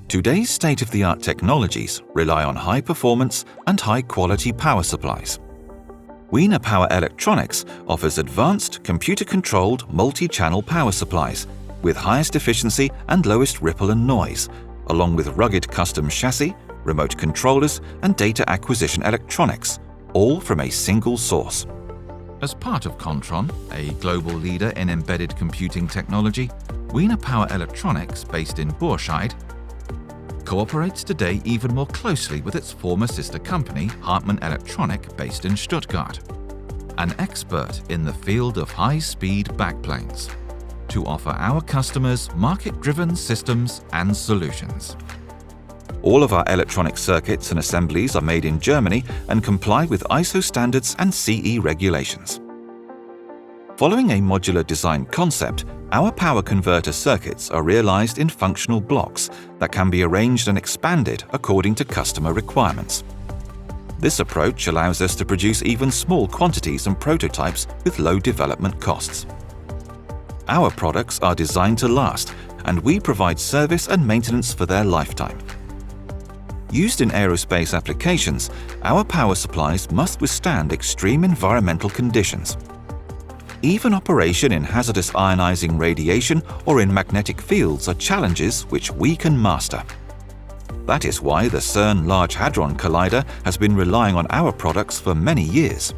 Today's state-of-the-art technologies rely on high performance and high-quality power supplies. Wiener Power Electronics offers advanced computer-controlled multi-channel power supplies with highest efficiency and lowest ripple and noise, along with rugged custom chassis, remote controllers and data acquisition electronics, all from a single source. As part of Kontron, a global leader in embedded computing technology, Wiener Power Electronics, based in Burscheid, cooperates today even more closely with its former sister company, Hartmann Electronic, based in Stuttgart, an expert in the field of high-speed backplanes, to offer our customers market-driven systems and solutions. All of our electronic circuits and assemblies are made in Germany and comply with ISO standards and CE regulations. Following a modular design concept, our power converter circuits are realized in functional blocks that can be arranged and expanded according to customer requirements. This approach allows us to produce even small quantities and prototypes with low development costs. Our products are designed to last, and we provide service and maintenance for their lifetime. Used in aerospace applications, our power supplies must withstand extreme environmental conditions. Even operation in hazardous ionizing radiation or in magnetic fields are challenges which we can master. That is why the CERN Large Hadron Collider has been relying on our products for many years.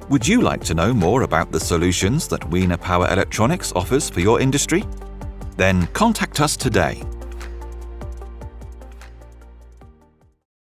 Would you like to know more about the solutions that Wiener Power Electronics offers for your industry? Then contact us today.